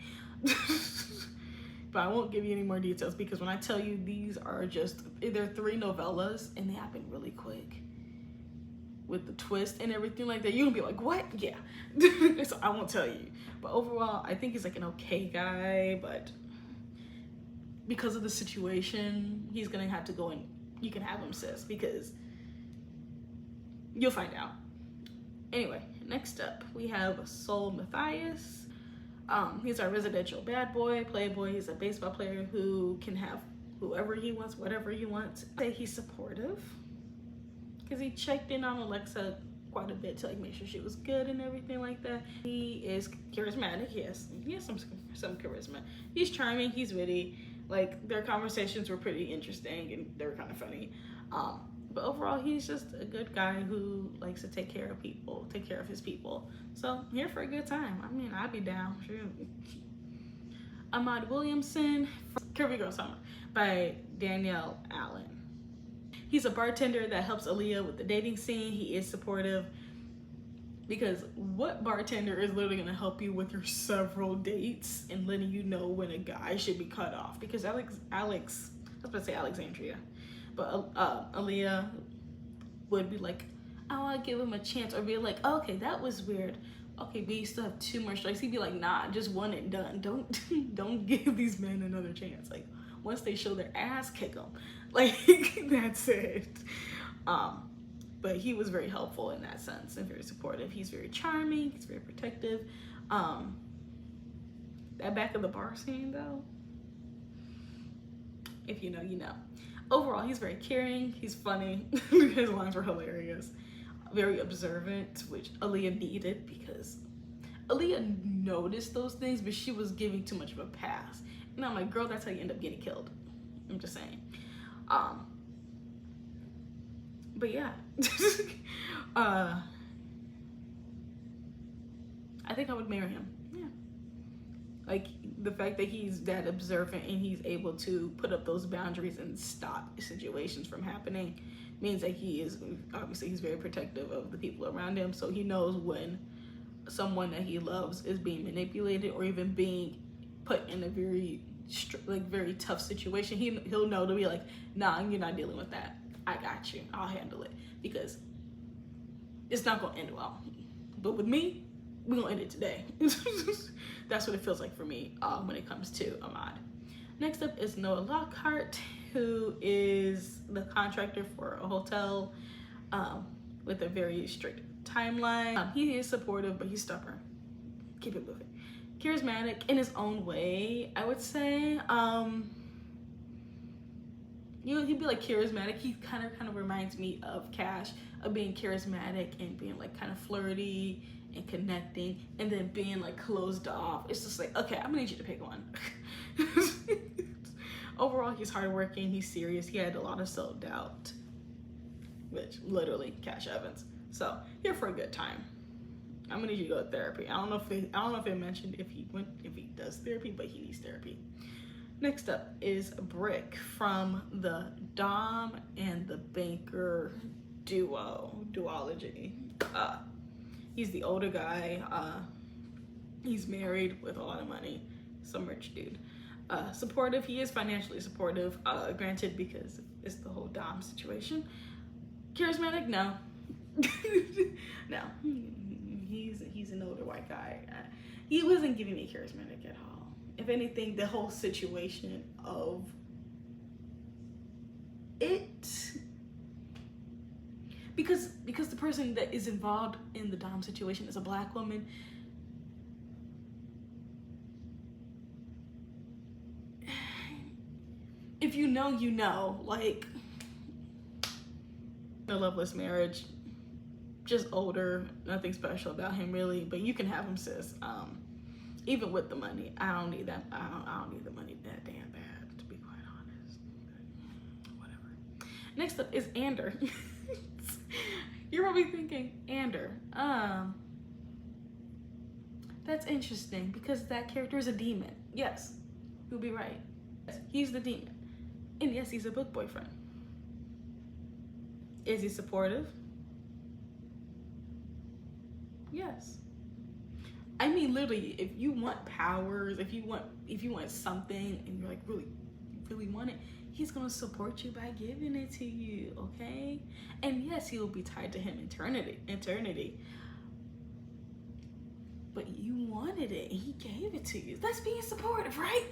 S1: But I won't give you any more details because when I tell you, these are just, they're 3 novellas and they happen really quick with the twist and everything like that. You're gonna be like, what? Yeah. So I won't tell you. But overall, I think he's like an okay guy, but because of the situation, he's gonna have to go and you can have him, sis, because you'll find out. Anyway, next up, we have Soul Matthias. He's our residential bad boy, playboy. He's a baseball player who can have whoever he wants, whatever he wants. I say he's supportive because he checked in on Alexa quite a bit to like make sure she was good and everything like that. He is charismatic. Yes, he has some charisma. He's charming. He's witty. Like their conversations were pretty interesting and they were kind of funny. But overall, he's just a good guy who likes to take care of people, take care of his people. So here for a good time. I mean, I'd be down. Sure. Ahmad Williamson from Curvy Girl Summer by Danielle Allen. He's a bartender that helps Aaliyah with the dating scene. He is supportive because what bartender is literally going to help you with your several dates and letting you know when a guy should be cut off? Because I was about to say Alexandria. But Aaliyah would be like, oh, I'll give him a chance. Or be like, oh, okay, that was weird. Okay, but you still have 2 more strikes. He'd be like, nah, just one and done. Don't give these men another chance. Like, once they show their ass, kick them. Like, that's it. But he was very helpful in that sense and very supportive. He's very charming. He's very protective. That back of the bar scene, though, if you know, you know. Overall, he's very caring. He's funny. His lines were hilarious. Very observant, which Aaliyah needed because Aaliyah noticed those things, but she was giving too much of a pass. And I'm like, girl, that's how you end up getting killed. I'm just saying. But yeah. I think I would marry him. Yeah. Like, the fact that he's that observant and he's able to put up those boundaries and stop situations from happening means that he is, obviously he's very protective of the people around him, so he knows when someone that he loves is being manipulated or even being put in a very tough situation. He'll know to be like, nah, you're not dealing with that. I got you. I'll handle it because it's not gonna end well. But with me, we're gonna end it today. That's what it feels like for me when it comes to Ahmad. Next up is Noah Lockhart, who is the contractor for a hotel with a very strict timeline. He is supportive, but he's stubborn. Keep it moving. Charismatic in his own way, I would say. He'd be like charismatic. He kind of reminds me of Cash, of being charismatic and being like kind of flirty and connecting, and then being like closed off. It's just like, okay, I'm gonna need you to pick one. Overall, he's hardworking, he's serious, he had a lot of self-doubt, which literally Cash Evans. So here for a good time. I'm gonna need you to go to therapy. I don't know if it mentioned if he does therapy, but he needs therapy. Next up is Brick from the Dom and the Banker duology. He's the older guy. He's married with a lot of money, some rich dude. Supportive, he is financially supportive, granted, because it's the whole Dom situation. Charismatic, no. No. He's an older white guy. He wasn't giving me charismatic at all. If anything, the whole situation of it, because the person that is involved in the Dom situation is a black woman. If you know, you know. Like, a loveless marriage, just older, nothing special about him really, but you can have him, sis. Even with the money, I don't need that. I don't need the money that damn bad, to be quite honest. But whatever. Next up is Ander. You're probably thinking, Ander. That's interesting because that character is a demon. Yes, you'll be right. Yes, he's the demon. And yes, he's a book boyfriend. Is he supportive? Yes. I mean, literally, if you want powers, if you want something, and you're like really want it, he's gonna support you by giving it to you, okay? And yes, he will be tied to him eternity. But you wanted it, and he gave it to you. That's being supportive, right?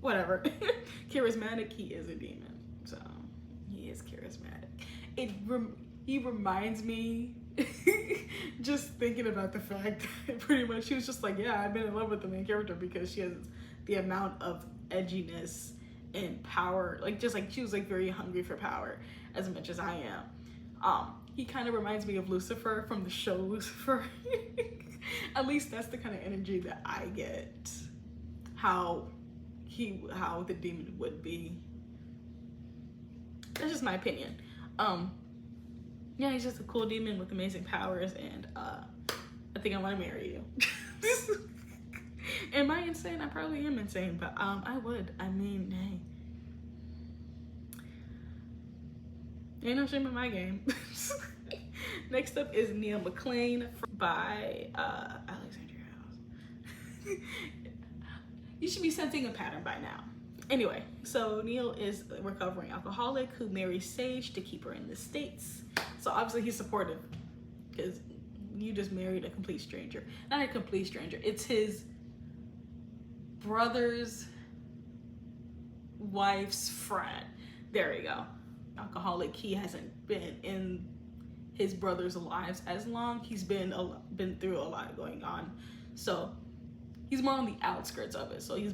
S1: Whatever. Charismatic, he is a demon, so he is charismatic. He reminds me, just thinking about the fact that pretty much she was just like, yeah, I've been in love with the main character because she has the amount of edginess and power, like just like she was like very hungry for power as much as I am. He kind of reminds me of Lucifer from the show Lucifer. At least that's the kind of energy that I get. How the demon would be. That's just my opinion. Yeah, he's just a cool demon with amazing powers, and I think I want to marry you. Am I insane? I probably am insane, but I would. I mean, hey, ain't no shame in my game. Next up is Nolan McClain by Alexander House. You should be sensing a pattern by now. Anyway, so Neil is a recovering alcoholic who marries Sage to keep her in the States. So obviously he's supportive because you just married a complete stranger. Not a complete stranger. It's his brother's wife's friend. There you go. Alcoholic. He hasn't been in his brother's lives as long. He's been through a lot going on. So he's more on the outskirts of it. So he's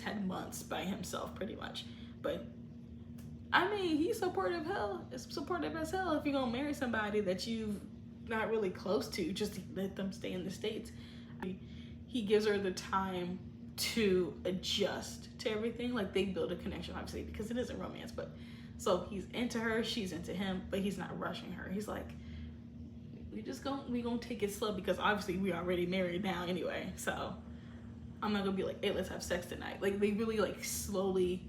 S1: had months by himself pretty much. But I mean, he's supportive as hell if you're gonna marry somebody that you've not really close to, just to let them stay in the States. He gives her the time to adjust to everything. Like, they build a connection, obviously, because it isn't romance, but so he's into her, she's into him, but he's not rushing her. He's like, we gonna take it slow because obviously we already married now anyway. So I'm not gonna be like, hey, let's have sex tonight. Like, they really like slowly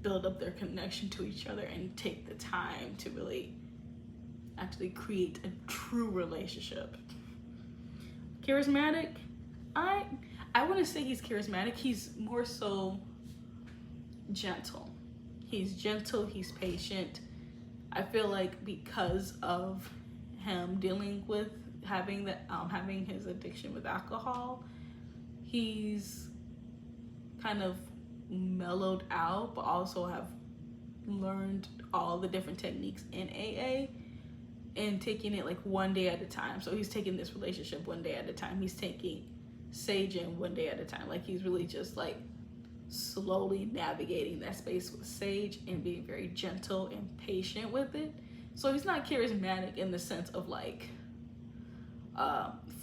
S1: build up their connection to each other and take the time to really actually create a true relationship. Charismatic, I wouldn't say he's charismatic. He's more so gentle. He's gentle, he's patient. I feel like because of him dealing with having his addiction with alcohol, he's kind of mellowed out, but also have learned all the different techniques in AA and taking it like one day at a time. So he's taking this relationship one day at a time. He's taking Sage in one day at a time. Like, he's really just like slowly navigating that space with Sage and being very gentle and patient with it. So he's not charismatic in the sense of like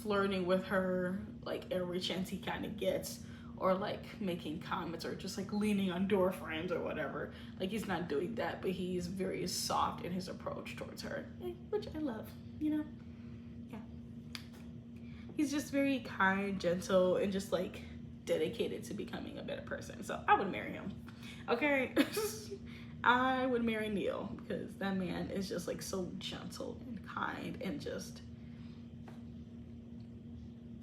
S1: flirting with her like every chance he kind of gets, or like making comments, or just like leaning on door frames or whatever. Like, he's not doing that, but he's very soft in his approach towards her, which I love, you know? Yeah. He's just very kind, gentle, and just like dedicated to becoming a better person. So I would marry him. Okay? I would marry Neil because that man is just like so gentle and kind and just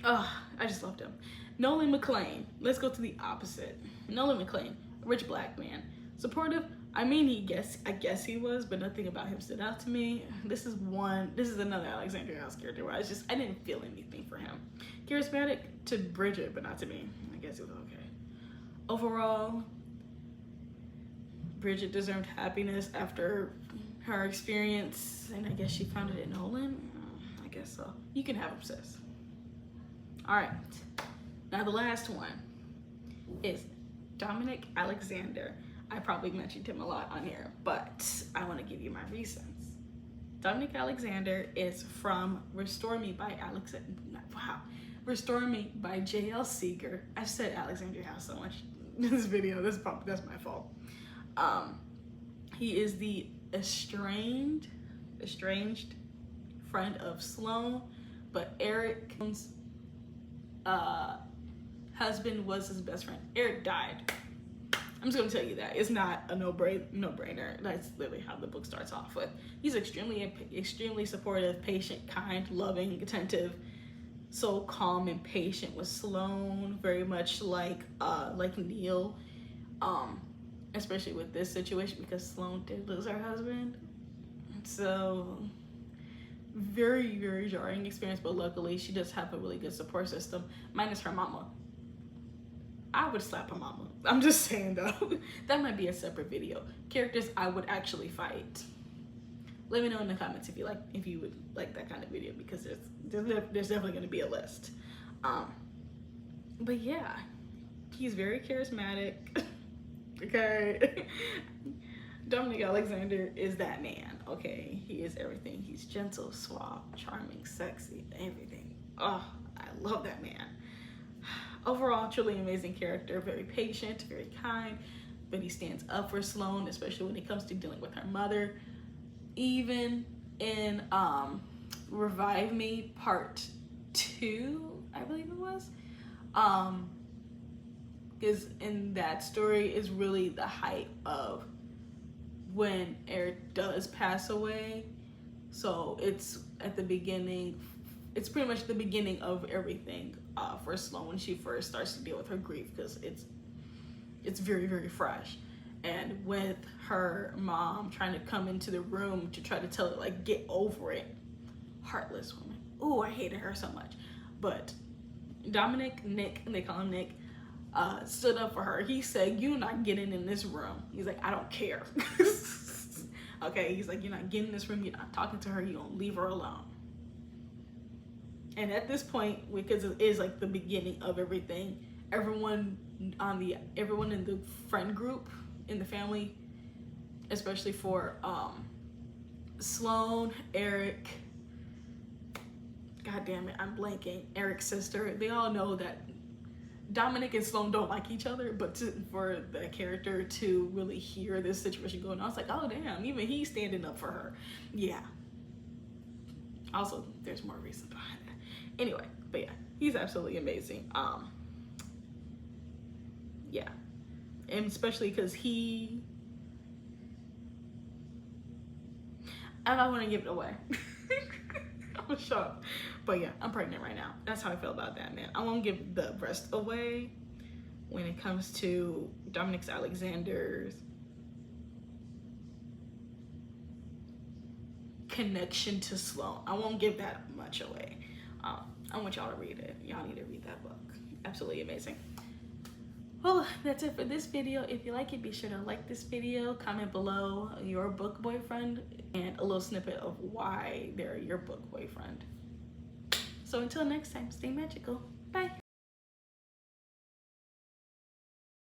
S1: Oh, I just loved him. Nolan McClain. Let's go to the opposite. Nolan McClain, rich black man. Supportive. I mean, I guess he was, but nothing about him stood out to me. This is another Alexander House character where I didn't feel anything for him. Charismatic to Bridget, but not to me. I guess it was okay. Overall, Bridget deserved happiness after her experience, and I guess she found it in Nolan. I guess so. You can have him, sis. All right. Now the last one is Dominic Alexander. I probably mentioned him a lot on here, but I want to give you my reasons. Dominic Alexander is from Restore Me by J.L. Seeger. I've said Alexander House so much in this video. That's my fault. He is the estranged friend of Sloane, but Eric's husband was his best friend. Eric died. I'm just gonna tell you that. It's not a no-brainer. That's literally how the book starts off with. He's extremely supportive, patient, kind, loving, attentive, so calm and patient with Sloane, very much like Neil, especially with this situation because Sloane did lose her husband. So very, very jarring experience, but luckily she does have a really good support system, minus her mama. I would slap her mama. I'm just saying though. That might be a separate video. Characters I would actually fight. Let me know in the comments if you would like that kind of video, because there's definitely going to be a list. But yeah, he's very charismatic. Okay. Dominic Alexander is that man. Okay, he is everything. He's gentle, suave, charming, sexy, everything. Oh, I love that man. Overall, truly amazing character, very patient, very kind, but he stands up for Sloane, especially when it comes to dealing with her mother. Even in Revive Me Part 2, I believe it was, because in that story is really the height of when Eric does pass away. So it's at the beginning, it's pretty much the beginning of everything for Sloane when she first starts to deal with her grief, because it's very, very fresh. And with her mom trying to come into the room to try to tell her, like, get over it. Heartless woman. Ooh, I hated her so much. But Nick, they call him Nick, stood up for her. He said, you're not getting in this room. He's like, I don't care. Okay, he's like, you're not getting in this room. You're not talking to her. You're going to leave her alone. And at this point, because it is like the beginning of everything, everyone in the friend group, in the family, especially for Sloane, Eric, god damn it, I'm blanking, Eric's sister, they all know that Dominic and Sloane don't like each other, but for the character to really hear this situation going on, it's like, oh damn, even he's standing up for her. Yeah. Also, there's more reason behind that. Anyway, but yeah, he's absolutely amazing. Yeah. And especially because I don't want to give it away. I'm shocked. But yeah, I'm pregnant right now. That's how I feel about that, man. I won't give the rest away when it comes to Dominic Alexander's connection to Sloane. I won't give that much away. I want y'all to read it. Y'all need to read that book. Absolutely amazing. Well, that's it for this video. If you like it, be sure to like this video, comment below your book boyfriend, and a little snippet of why they're your book boyfriend. So until next time, stay magical. Bye.